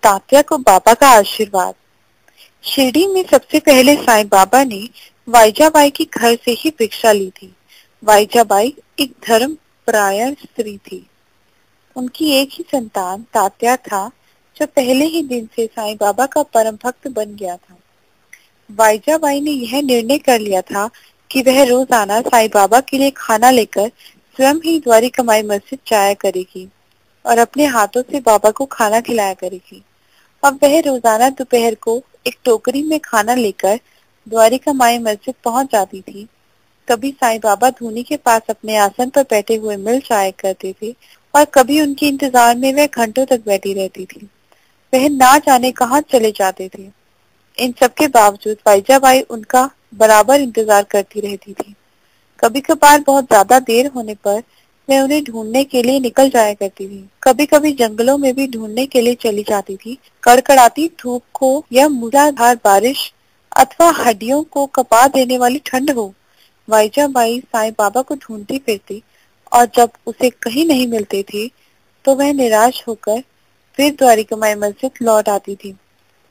तात्या को बाबा का आशीर्वाद। शिरडी में सबसे पहले साईं बाबा ने वाइजाबाई के घर से ही भिक्षा ली थी। वाइजाबाई एक धर्मपरायण स्त्री थी। उनकी एक ही संतान तात्या था, जो पहले ही दिन से साईं बाबा का परम भक्त बन गया था। वाइजाबाई ने यह निर्णय कर लिया था कि वह रोजाना साईं बाबा के लिए खाना लेकर स्वयं ही द्वारिकामाई मस्जिद जाया करेगी और अपने हाथों से बाबा को खाना खिलाया करेगी। अब वह रोजाना दोपहर को एक टोकरी में खाना लेकर द्वारिकामाई मस्जिद पहुंच जाती थी। कभी साईं बाबा धूनी के पास अपने आसन पर बैठे हुए मिल जाया करते थे और कभी उनके इंतजार में वह घंटों तक बैठी रहती थी। वह ना जाने कहाँ चले जाते थे। इन सब के बावजूद वाइजाबाई उनका बराबर इंतजार करती रहती थी। कभी कभार बहुत ज्यादा देर होने पर मैं उन्हें ढूंढने के लिए निकल जाया करती थी। कभी कभी जंगलों में भी ढूंढने के लिए चली जाती थी। कड़कड़ाती धूप हो या मूसलाधार बारिश अथवा हड्डियों को कपा देने वाली ठंड हो, वाइजाबाई साईं बाबा को ढूंढती फिरती और जब उसे कहीं नहीं मिलते थे तो वह निराश होकर फिर द्वारिकामाई मस्जिद लौट आती थी।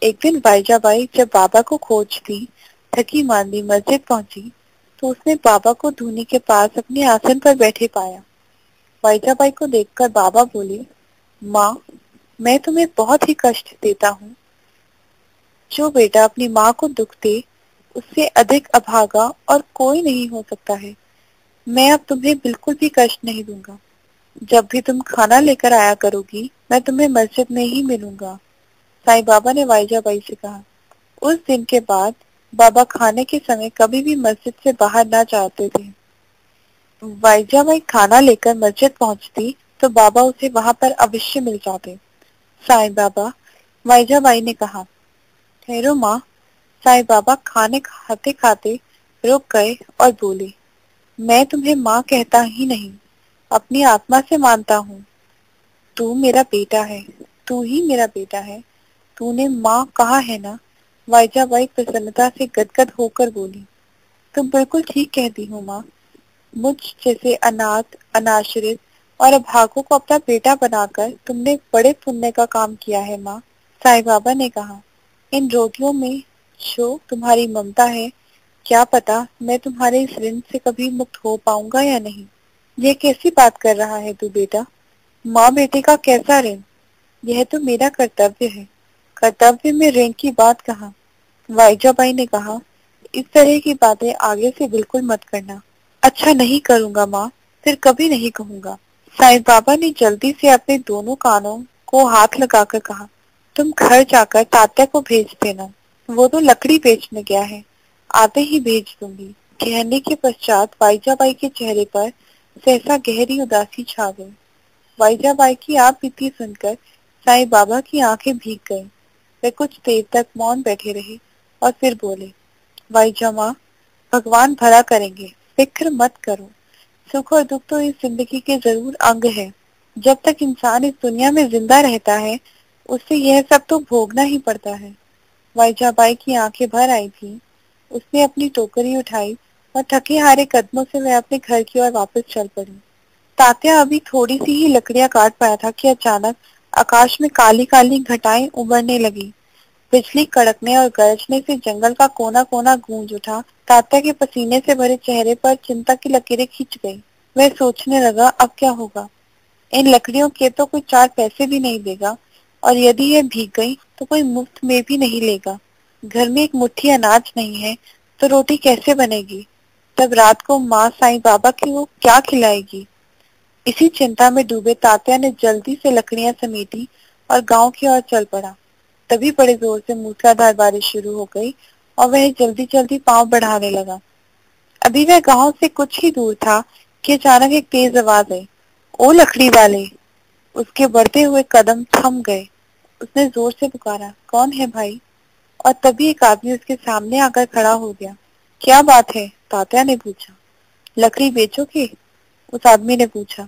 एक दिन वाइजाबाई जब बाबा को खोजती थकी मांदी मस्जिद पहुंची तो उसने बाबा को धूनी के पास अपने आसन पर बैठे पाया। वाइजाबाई को देखकर बाबा बोले, माँ, मैं तुम्हें बहुत ही कष्ट देता हूँ। जो बेटा अपनी माँ को दुख दे उससे अधिक अभागा और कोई नहीं हो सकता है। मैं अब तुम्हें बिल्कुल भी कष्ट नहीं दूंगा। जब भी तुम खाना लेकर आया करोगी मैं तुम्हें मस्जिद में ही मिलूंगा। साईं बाबा ने वाइजाबाई से कहा। उस दिन के बाद बाबा खाने के समय कभी भी मस्जिद से बाहर ना जाते थे। वाइजाबाई खाना लेकर मस्जिद पहुंचती तो बाबा उसे वहां पर अवश्य मिल जाते। साईं बाबा, वाइजाबाई ने कहा, ठहरो माँ। साईं बाबा खाने खाते खाते रुक गए और बोले, मैं तुम्हें माँ कहता ही नहीं, अपनी आत्मा से मानता हूँ। तू मेरा बेटा है, तू ही मेरा बेटा है। तूने माँ कहा है ना। वाइजाबाई प्रसन्नता से गदगद होकर बोली, तुम बिल्कुल ठीक कहती हो माँ। मुझ जैसे अनाथ, अनाश्रित और अभागों को अपना बेटा बनाकर तुमने बड़े पुण्य का काम किया है माँ। साईं बाबा ने कहा, इन रोटियों में जो तुम्हारी ममता है, क्या पता मैं तुम्हारे इस ऋण से कभी मुक्त हो पाऊंगा या नहीं। यह कैसी बात कर रहा है तू बेटा। माँ बेटे का कैसा ऋण। यह तो मेरा कर्तव्य है। कर्तव्य में ऋण की बात कहाँ। वाइजाबाई ने कहा, इस तरह की बातें आगे से बिल्कुल मत करना। अच्छा नहीं करूंगा माँ, फिर कभी नहीं कहूंगा। साईं बाबा ने जल्दी से अपने दोनों कानों को हाथ लगाकर कहा, तुम घर जाकर तात्या को भेज देना। वो तो लकड़ी बेचने गया है, आते ही भेज दूंगी। कहने के पश्चात वाइजाबाई के चेहरे पर सहसा गहरी उदासी छा गई। वाइजाबाई की आप बीती सुनकर साईं बाबा की आंखें भीग गईं। वे कुछ देर तक मौन बैठे रहे और फिर बोले, वाइजमा, भगवान भला करेंगे, फिक्र मत करो। सुख और दुख तो इस जिंदगी के जरूर अंग है। जब तक इंसान इस दुनिया में जिंदा रहता है उसे यह सब तो भोगना ही पड़ता है। वाइजाबाई की आंखें भर आई थी। उसने अपनी टोकरी उठाई और थके हारे कदमों से वह अपने घर की ओर वापस चल पड़ी। तात्या अभी थोड़ी सी ही लकड़ियां काट पाया था कि अचानक आकाश में काली काली घटाएं उमड़ने लगी। बिजली कड़कने और गरजने से जंगल का कोना कोना गूंज उठा। तात्या के पसीने से भरे चेहरे पर चिंता की लकीरें खिंच गई। वह सोचने लगा, अब क्या होगा। इन लकड़ियों के तो कोई 4 पैसे भी नहीं देगा और यदि यह भीग गई तो कोई मुफ्त में भी नहीं लेगा। घर में एक मुट्ठी अनाज नहीं है तो रोटी कैसे बनेगी। तब रात को माँ साईं बाबा की वो क्या खिलाएगी। इसी चिंता में डूबे तात्या ने जल्दी से लकड़ियां समेटी और गांव की ओर चल पड़ा। तभी बड़े जोर से मूसलाधार बारिश शुरू हो गई और वह जल्दी जल्दी पांव बढ़ाने लगा। अभी वह गांव से कुछ ही दूर था कि अचानक एक तेज आवाज आई, ओ लकड़ी वाले। उसके बढ़ते हुए कदम थम गए। उसने जोर से पुकारा, कौन है भाई। और तभी एक आदमी उसके सामने आकर खड़ा हो गया। क्या बात है, तात्या ने पूछा। लकड़ी बेचोगे, उस आदमी ने पूछा।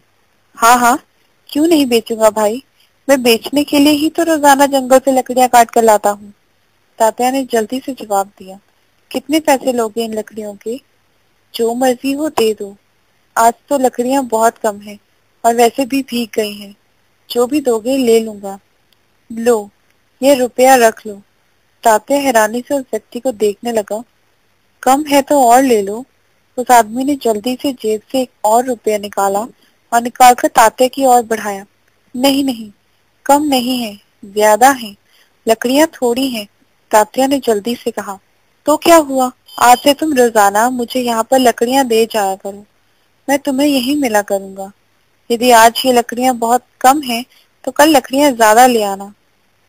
हाँ हाँ, क्यों नहीं बेचूंगा भाई, मैं बेचने के लिए ही तो रोजाना जंगल से लकड़ियां काट कर लाता हूँ। तात्या ने जल्दी से जवाब दिया, कितने पैसे लोगे इन लकड़ियों के। जो मर्जी हो दे दो। आज तो लकड़ियां बहुत कम है और वैसे भी भीग गई हैं। जो भी दोगे ले लूंगा। लो, ये रुपया रख लो। तात्या हैरानी से उस व्यक्ति को देखने लगा। कम है तो और ले लो। उस आदमी ने जल्दी से जेब से एक और रुपया निकाला और निकालकर तात्या की ओर बढ़ाया। नहीं नहीं, कम नहीं है, ज्यादा है, लकड़ियां थोड़ी हैं, तात्या ने जल्दी से कहा। तो क्या हुआ, आज से तुम रोजाना मुझे यहाँ पर लकड़ियां दे जाया करो, मैं तुम्हें यही मिला करूंगा। यदि आज ये लकड़ियां बहुत कम हैं, तो कल लकड़ियां ज्यादा ले आना,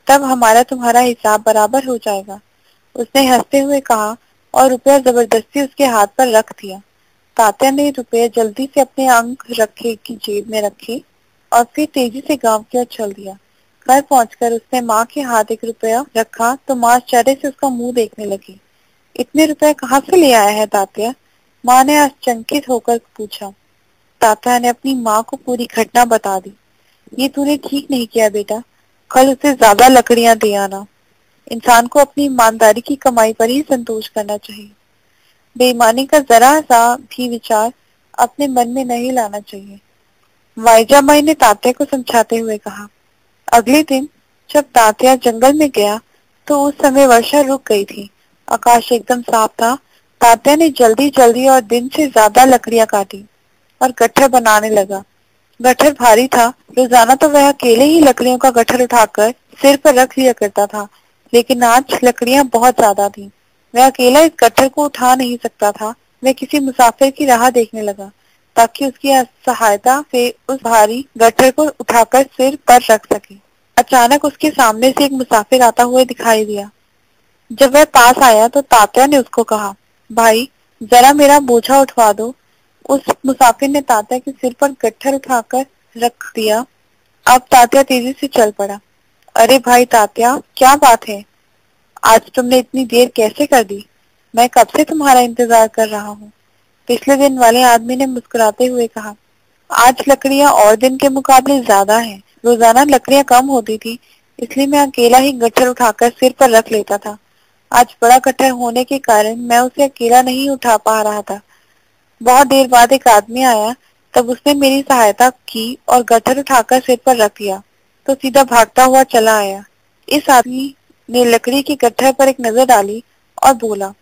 तब हमारा तुम्हारा हिसाब बराबर हो जाएगा। उसने हंसते हुए कहा और रुपया जबरदस्ती उसके हाथ पर रख दिया। तात्या ने रुपये जल्दी से अपने अंग रखे की जेब में रखे और फिर तेजी से गांव की ओर चल दिया। घर पहुंचकर उसने माँ के हाथ एक रुपया रखा तो माँ आश्चर्य से उसका मुंह देखने लगी। इतने रुपए कहाँ से ले आया है तात्या? माँ ने आश्चर्यचकित होकर पूछा। तात्या ने अपनी माँ को पूरी घटना बता दी। ये तूने ठीक नहीं किया बेटा, कल उसे ज्यादा लकड़ियां दे आना। इंसान को अपनी ईमानदारी की कमाई पर ही संतोष करना चाहिए। बेईमानी का जरा सा भी विचार अपने मन में नहीं लाना चाहिए। वाइजाबाई ने तात्या को समझाते हुए कहा। अगले दिन जब तात्या जंगल में गया तो उस समय वर्षा रुक गई थी। आकाश एकदम साफ था। तात्या ने जल्दी जल्दी और दिन से ज्यादा लकड़ियां काटी और गट्ठर बनाने लगा। गट्ठर भारी था। रोजाना तो वह अकेले ही लकड़ियों का गट्ठर उठाकर सिर पर रख लिया करता था, लेकिन आज लकड़ियां बहुत ज्यादा थीं। वह अकेला इस गट्ठर को उठा नहीं सकता था। वह किसी मुसाफिर की राह देखने लगा ताकि उसकी सहायता से उस भारी गट्ठर को उठाकर सिर पर रख सके। अचानक उसके सामने से एक मुसाफिर आता हुआ दिखाई दिया। जब वह पास आया तो तात्या ने उसको कहा, भाई जरा मेरा बोझा उठवा दो। उस मुसाफिर ने तात्या के सिर पर गट्ठर उठाकर रख दिया। अब तात्या तेजी से चल पड़ा। अरे भाई तात्या, क्या बात है, आज तुमने इतनी देर कैसे कर दी? मैं कब से तुम्हारा इंतजार कर रहा हूँ। पिछले दिन वाले आदमी ने मुस्कुराते हुए कहा। आज लकड़ियां और दिन के मुकाबले ज्यादा हैं। रोजाना लकड़ियां कम होती थी, इसलिए मैं अकेला ही गट्ठर उठाकर सिर पर रख लेता था। आज बड़ा गट्ठर होने के कारण मैं उसे अकेला नहीं उठा पा रहा था। बहुत देर बाद एक आदमी आया, तब उसने मेरी सहायता की और गट्ठर उठाकर सिर पर रख दिया तो सीधा भागता हुआ चला आया। इस आदमी ने लकड़ी के गट्ठर पर एक नजर डाली और बोला,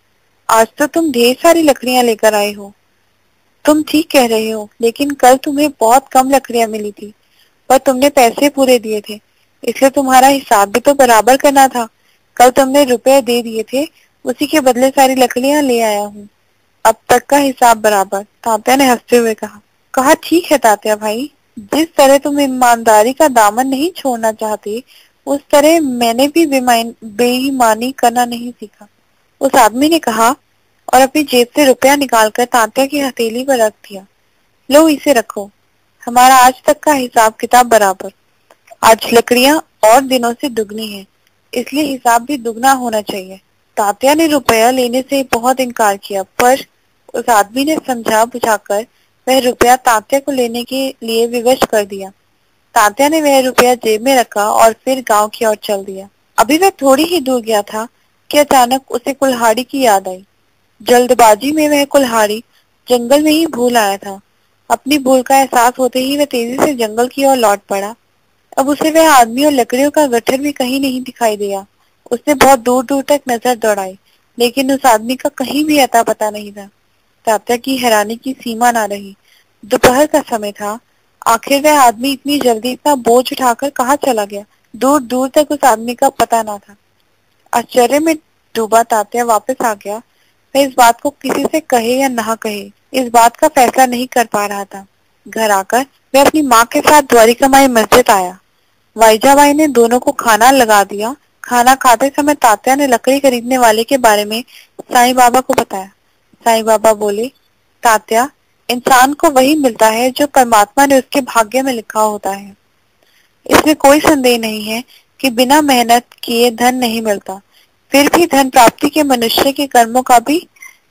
आज तो तुम ढेर सारी लकड़ियां लेकर आए हो। तुम ठीक कह रहे हो, लेकिन कल तुम्हें बहुत कम लकड़ियां मिली थी, पर तुमने पैसे पूरे दिए थे, इसलिए तुम्हारा हिसाब भी तो बराबर करना था। कल तुमने रुपए दे दिए थे, उसी के बदले सारी लकड़ियां ले आया हूँ। अब तक का हिसाब बराबर, तात्या ने हंसते हुए कहा। कहा, ठीक है तात्या भाई, जिस तरह तुम ईमानदारी का दामन नहीं छोड़ना चाहते, उस तरह मैंने भी बेईमानी करना नहीं सीखा। उस आदमी ने कहा और अपनी जेब से रुपया निकालकर तात्या की हथेली पर रख दिया। लो इसे रखो, हमारा आज तक का हिसाब किताब बराबर। आज लकड़ियां और दिनों से दुगनी है, इसलिए हिसाब भी दुगना होना चाहिए। तात्या ने रुपया लेने से बहुत इनकार किया, पर उस आदमी ने समझा बुझाकर वह रुपया तात्या को लेने के लिए विवश कर दिया। तात्या ने वह रुपया जेब में रखा और फिर गांव की ओर चल दिया। अभी वह थोड़ी ही दूर गया था कि अचानक उसे कुल्हाड़ी की याद आई। जल्दबाजी में वह कुल्हाड़ी जंगल में ही भूल आया था। अपनी भूल का एहसास होते ही वह तेजी से जंगल की ओर लौट पड़ा। अब उसे वह आदमी और लकड़ियों का गट्ठर भी कहीं नहीं दिखाई दिया। उसने बहुत दूर दूर तक नजर दौड़ाई, लेकिन उस आदमी का कहीं भी अता पता नहीं था। तात्या की हैरानी की सीमा ना रही। दोपहर का समय था। आखिर वह आदमी इतनी जल्दी इतना बोझ उठाकर कहाँ चला गया? दूर दूर तक उस आदमी का पता ना था। आश्चर्य में डूबा तात्या वापस आ गया। वह इस बात को किसी से कहे या ना कहे, इस बात का फैसला नहीं कर पा रहा था। घर आकर वह अपनी माँ के साथ द्वारिका माई मस्जिद आया। वाइजाबाई ने दोनों को खाना लगा दिया। खाना खाते समय तात्या ने लकड़ी खरीदने वाले के बारे में साईं बाबा को बताया। साईं बाबा बोले, तात्या, इंसान को वही मिलता है जो परमात्मा ने उसके भाग्य में लिखा होता है। इसमें कोई संदेह नहीं है कि बिना मेहनत किए धन नहीं मिलता। फिर भी धन प्राप्ति के मनुष्य के कर्मों का भी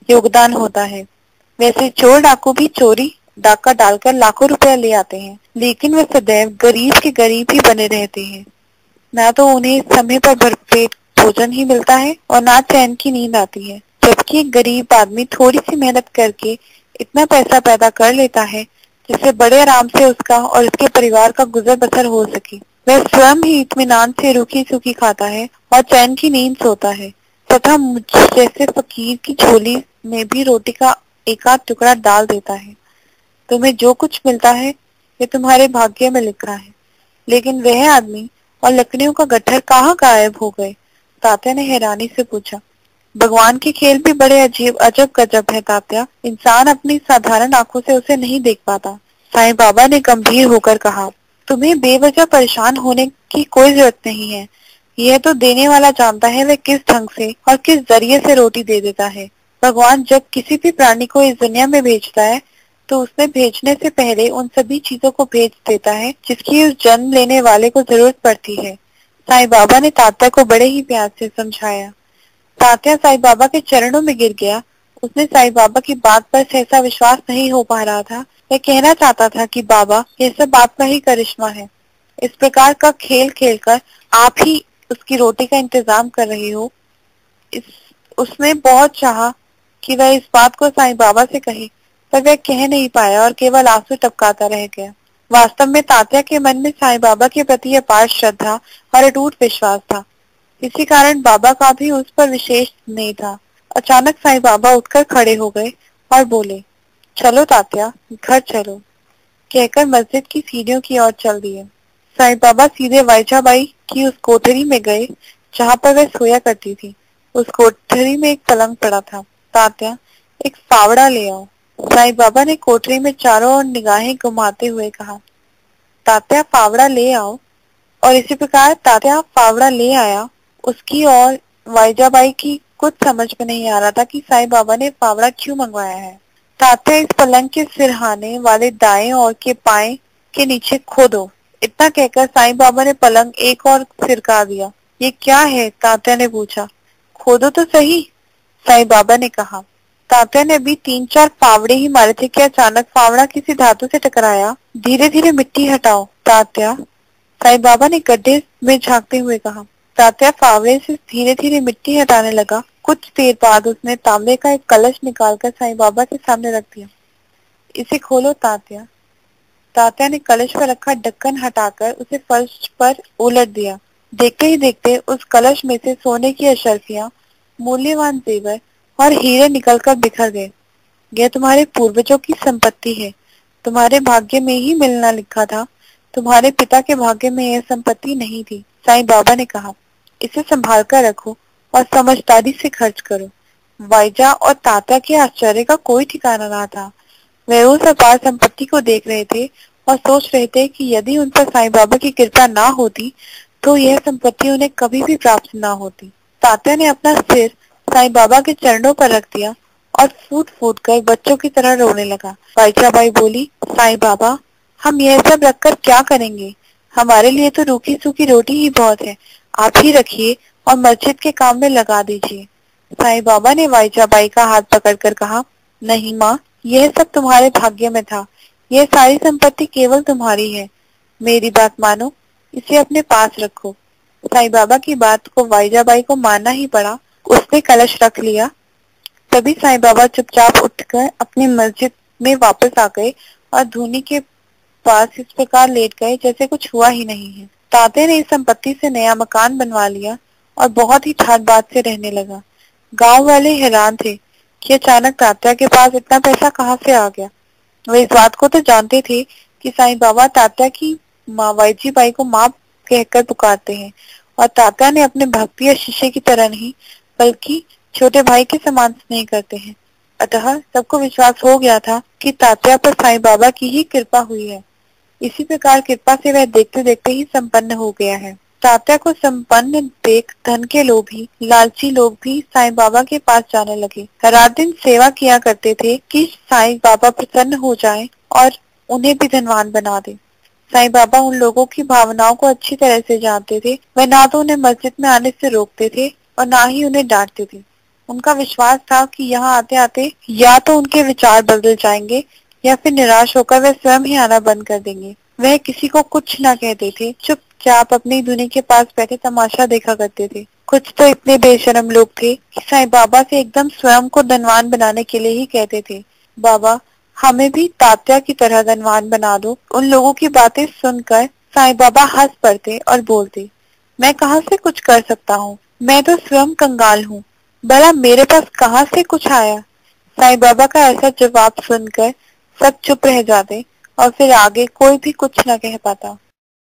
योगदान होता है। वैसे चोर डाकू भी चोरी डाका डालकर लाखों रुपया ले आते हैं, लेकिन वे सदैव गरीब के गरीब ही बने रहते हैं। ना तो उन्हें समय पर भरपेट भोजन ही मिलता है और ना चैन की नींद आती है, जबकि एक गरीब आदमी थोड़ी सी मेहनत करके इतना पैसा पैदा कर लेता है जिससे बड़े आराम से उसका और उसके परिवार का गुजर बसर हो सके। वह स्वयं ही इत्मीनान से रूखी सूखी खाता है और चैन की नींद सोता है तथा मुझ जैसे फकीर की झोली में भी रोटी का एक आध टुकड़ा डाल देता है। तुम्हें जो कुछ मिलता है ये तुम्हारे भाग्य में लिखा है, लेकिन वह आदमी और लकड़ियों का गट्ठर कहाँ गायब हो गए? तात्या ने हैरानी से पूछा। भगवान के खेल भी बड़े अजीब अजब गजब है तात्या, इंसान अपनी साधारण आंखों से उसे नहीं देख पाता। साईं बाबा ने गंभीर होकर कहा, तुम्हें बेवजह परेशान होने की कोई जरूरत नहीं है। यह तो देने वाला जानता है वह किस ढंग से और किस जरिए से रोटी दे देता है। भगवान जब किसी भी प्राणी को इस दुनिया में भेजता है तो उसने भेजने से पहले उन सभी चीजों को भेज देता है जिसकी उस जन्म लेने वाले को जरूरत पड़ती है। साईं बाबा ने तात्या को बड़े ही प्यार से समझाया। तात्या साईं बाबा के चरणों में गिर गया। उसने साईं बाबा की बात पर सहसा विश्वास नहीं हो पा रहा था। वह कहना चाहता था कि बाबा यह सब आपका ही करिश्मा है। इस प्रकार का खेल खेलकर आप ही उसकी रोटी का इंतजाम कर रहे हो। इस उसने बहुत चाहा कि वह इस बात को साईं बाबा से कहे, पर वह कह नहीं पाया और केवल आंसू टपकाता रह गया। वास्तव में तात्या के मन में साईं बाबा के प्रति अपार श्रद्धा और अटूट विश्वास था। इसी कारण बाबा का भी उस पर विशेष नहीं था। अचानक साईं बाबा उठकर खड़े हो गए और बोले, चलो तात्या, घर चलो, कहकर मस्जिद की सीढ़ियों की ओर चल दिए। साईं बाबा सीधे वाइजाबाई की उस कोठरी में गए जहाँ पर वह सोया करती थी। उस कोठरी में एक पलंग पड़ा था। तात्या, एक फावड़ा ले आओ। साईं बाबा ने कोठरी में चारों ओर निगाहें घुमाते हुए कहा। तात्या, फावड़ा ले आओ। और इसी प्रकार तात्या फावड़ा ले आया। उसकी और वाइजाबाई की कुछ समझ में नहीं आ रहा था कि साईं बाबा ने फावड़ा क्यों मंगवाया है। तात्या, इस पलंग के सिरहाने वाले दाएं ओर के पाए के नीचे खोदो। इतना कहकर साईं बाबा ने पलंग एक और सिरका दिया। ये क्या है? तात्या ने पूछा। खोदो तो सही, साईं बाबा ने कहा। तात्या ने अभी 3-4 फावड़े ही मारे थे कि अचानक फावड़ा किसी धातु से टकराया। धीरे धीरे मिट्टी हटाओ तात्या, साईं बाबा ने गड्ढे में झांकते हुए कहा। तात्या फावड़े से धीरे धीरे मिट्टी हटाने लगा। कुछ देर बाद उसने तांबे का एक कलश निकालकर साईं बाबा के सामने रख दिया। इसे खोलो तात्या। तात्या ने कलश पर रखा ढक्कन हटाकर उसे फर्श पर उलट दिया। देखते ही देखते उस कलश में से सोने की अशर्फियां, मूल्यवान जेवर और हीरे निकलकर बिखर गए। यह तुम्हारे पूर्वजों की संपत्ति है। तुम्हारे भाग्य में ही मिलना लिखा था। तुम्हारे पिता के भाग्य में यह संपत्ति नहीं थी। साईं बाबा ने कहा, इसे संभाल कर रखो और समझदारी से खर्च करो। वाइजा और तात्या के आश्चर्य का कोई ठिकाना ना था। वे उस अपार संपत्ति को देख रहे थे और सोच रहे थे कि यदि उन पर साईं बाबा की कृपा ना होती तो यह संपत्ति उन्हें कभी भी प्राप्त ना होती। तात्या ने अपना सिर साईं बाबा के चरणों पर रख दिया और फूट फूट कर बच्चों की तरह रोने लगा। वाइजाबाई बोली, साईं बाबा, हम यह सब रखकर क्या करेंगे? हमारे लिए तो रूखी सूखी रोटी ही बहुत है। आप ही रखिए और मस्जिद के काम में लगा दीजिए। साईं बाबा ने वाइजाबाई का हाथ पकड़कर कहा, नहीं माँ, यह सब तुम्हारे भाग्य में था। यह सारी संपत्ति केवल तुम्हारी है। मेरी बात मानो, इसे अपने पास रखो। साईं बाबा की बात को वाइजाबाई को मानना ही पड़ा। उसने कलश रख लिया। तभी साईं बाबा चुपचाप उठकर अपनी मस्जिद में वापस आ गए और धूनी के पास इस प्रकार लेट गए जैसे कुछ हुआ ही नहीं है। तात्या ने इस संपत्ति से नया मकान बनवा लिया और बहुत ही ठाट बाट से रहने लगा। गांव वाले हैरान थे कि अचानक तात्या के पास इतना पैसा कहाँ से आ गया। वे इस बात को तो जानते थे कि साईं बाबा तात्या की माँ वाइजीबाई को माँ कहकर पुकारते हैं और तात्या ने अपने भक्ति या शिष्य की तरह नहीं बल्कि छोटे भाई के समान स्नेह करते हैं। अतः सबको विश्वास हो गया था कि तात्या पर साईं बाबा की ही कृपा हुई है। इसी प्रकार कृपा से वह देखते देखते ही संपन्न हो गया है। तात्या को संपन्न देख धन के लोभी लालची लोग भी साईं बाबा के पास जाने लगे। रात दिन सेवा किया करते थे कि साईं बाबा प्रसन्न हो जाएं और उन्हें भी धनवान बना दे। साईं बाबा उन लोगों की भावनाओं को अच्छी तरह से जानते थे। वह ना तो उन्हें मस्जिद में आने से रोकते थे और ना ही उन्हें डांटते थे। उनका विश्वास था कि यहाँ आते आते या तो उनके विचार बदल जाएंगे या फिर निराश होकर वह स्वयं ही आना बंद कर देंगे। वह किसी को कुछ ना कहते थे, चुपचाप अपनी धुनी के पास बैठे तमाशा देखा करते थे। कुछ तो इतने बेशरम लोग थे कि साईं बाबा से एकदम स्वयं को धनवान बनाने के लिए ही कहते थे, बाबा हमें भी तात्या की तरह धनवान बना दो। उन लोगों की बातें सुनकर साईं बाबा हंस पड़ते और बोलते, मैं कहाँ से कुछ कर सकता हूँ, मैं तो स्वयं कंगाल हूँ, भला मेरे पास कहाँ से कुछ आया। साईं बाबा का ऐसा जवाब सुनकर सब चुप रह जाते और फिर आगे कोई भी कुछ न कह पाता।